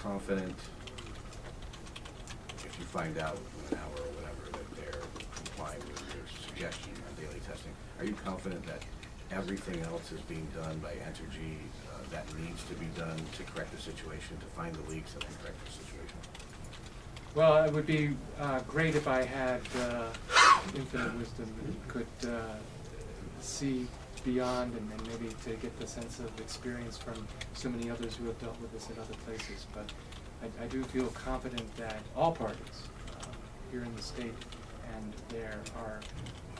confident, if you find out in an hour or whatever that they're complying with your suggestion on daily testing, are you confident that everything else is being done by Entergy that needs to be done to correct the situation, to find the leaks that can correct the situation? Well, it would be great if I had infinite wisdom and could see beyond and maybe to get the sense of experience from so many others who have dealt with this at other places. But I do feel confident that all parties here in the state and there are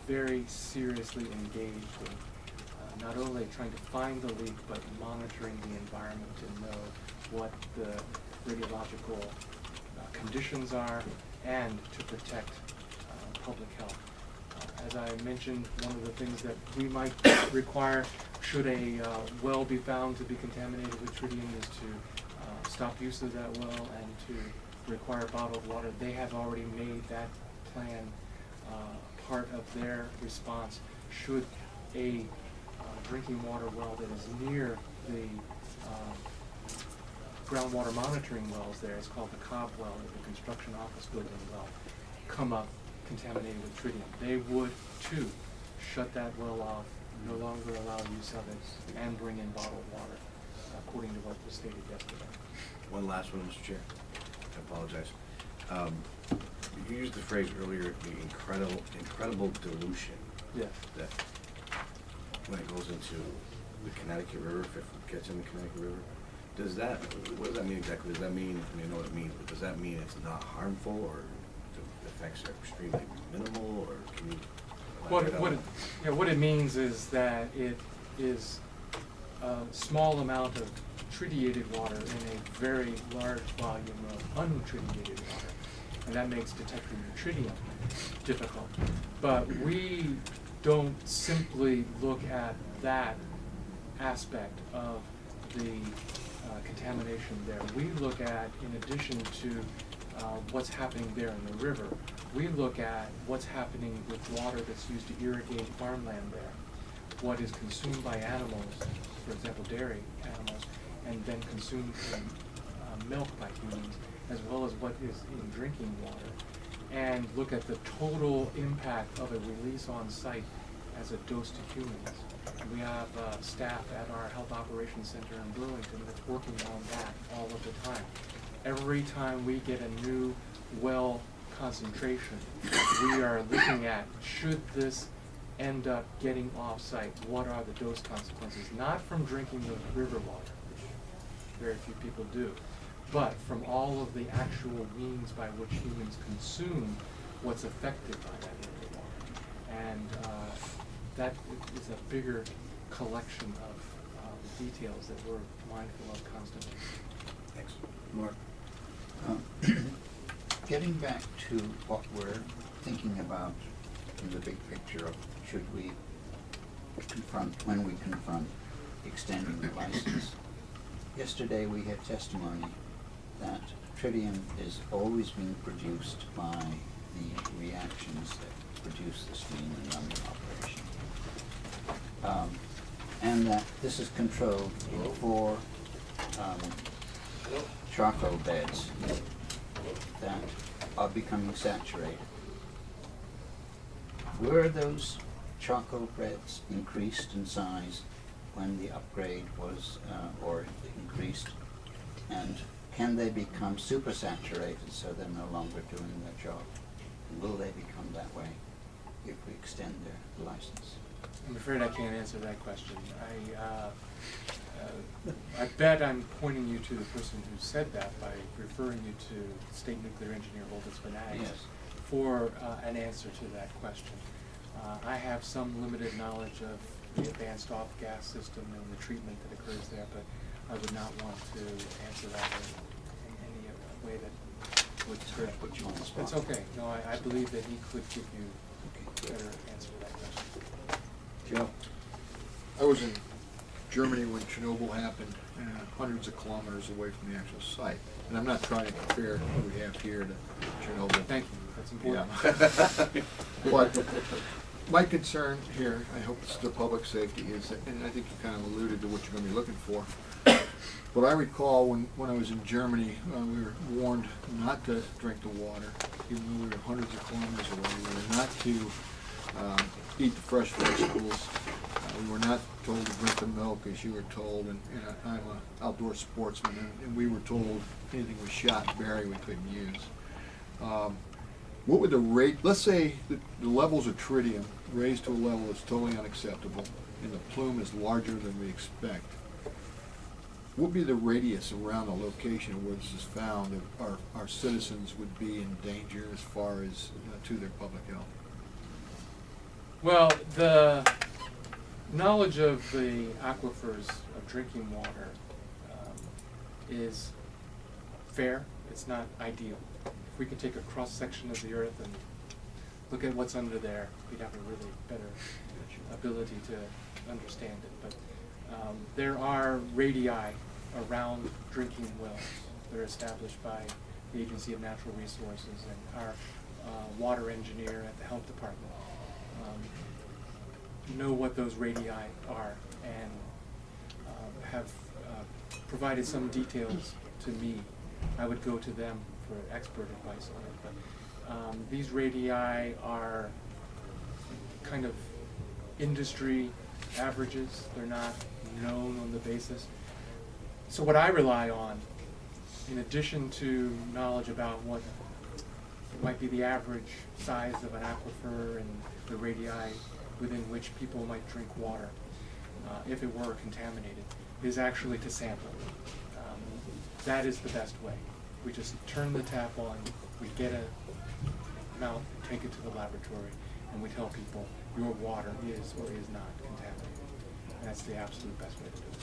very seriously engaged in not only trying to find the leak, but monitoring the environment to know what the radiological conditions are and to protect public health. As I mentioned, one of the things that we might require should a well be found to be contaminated with tritium is to stop use of that well and to require bottled water. They have already made that plan part of their response should a drinking water well that is near the groundwater monitoring wells there, it's called the Cobb well, or the construction office building well, come up contaminated with tritium. They would too shut that well off, no longer allow use of it, and bring in bottled water, according to what was stated yesterday. One last one, Mr. Chair. I apologize. You used the phrase earlier, the incredible dilution. Yes. That when it goes into the Connecticut River, if it gets in the Connecticut River, what does that mean exactly? Does that mean, I mean, I know what it means, but does that mean it's not harmful, or the effects are extremely minimal, or can you? What it means is that it is a small amount of tritiated water in a very large volume of untritiated water, and that makes detecting the tritium difficult. But we don't simply look at that aspect of the contamination there. We look at, in addition to what's happening there in the river, we look at what's happening with water that's used to irrigate farmland there, what is consumed by animals, for example dairy animals, and then consumed in milk by humans, as well as what is in drinking water, and look at the total impact of a release on site as a dose to humans. We have staff at our Health Operations Center in Burlington that's working on that all of the time. Every time we get a new well concentration, we are looking at, should this end up getting off-site, what are the dose consequences? Not from drinking the river water, which very few people do, but from all of the actual means by which humans consume what's affected by that river water. And that is a bigger collection of details that we're mindful of constantly. Thanks. Mark? Getting back to what we're thinking about in the big picture of should we when we confront extending the license. Yesterday we had testimony that tritium is always being produced by the reactions that produce the steam and run the operation. And that this is controlled in 4 charcoal beds that are becoming saturated. Were those charcoal beds increased in size when the upgrade was, or increased? And can they become supersaturated so they're no longer doing their job? And will they become that way if we extend their license? I'm afraid I can't answer that question. I bet I'm pointing you to the person who said that by referring you to State Nuclear Engineer Olditz Vanags Yes. for an answer to that question. I have some limited knowledge of the advanced off-gas system and the treatment that occurs there, but I would not want to answer that in any way that would Put you on the spot. It's okay. No, I believe that he could give you a better answer to that question. Joe? I was in Germany when Chernobyl happened, hundreds of kilometers away from the actual site. And I'm not trying to compare what we have here to Chernobyl. Thank you. That's important. Yeah. But My concern here, I hope it's the public safety, is, that- and I think you kind of alluded to what you're gonna be looking for. But I recall when I was in Germany, we were warned not to drink the water, even though we were hundreds of kilometers away. We were not to eat the fresh vegetables. We were not told to drink the milk, as you were told, and I'm an outdoor sportsman, and we were told anything was shot and buried we couldn't use. What would the rate, let's say the levels of tritium raised to a level that's totally unacceptable, and the plume is larger than we expect. What would be the radius around the location where this is found that our citizens would be in danger as far as to their public health? Well, the knowledge of the aquifers of drinking water is fair. It's not ideal. If we could take a cross-section of the earth and look at what's under there, we'd have a really better ability to understand it. But there are radii around drinking wells. They're established by the Agency of Natural Resources and our water engineer at the health department know what those radii are and have provided some details to me. I would go to them for expert advice on it, but these radii are kind of industry averages. They're not known on the basis. So what I rely on, in addition to knowledge about what might be the average size of an aquifer and the radii within which people might drink water, if it were contaminated, is actually to sample. That is the best way. We just turn the tap on, we get a amount, take it to the laboratory, and we tell people your water is or is not contaminated. And that's the absolute best way to do it.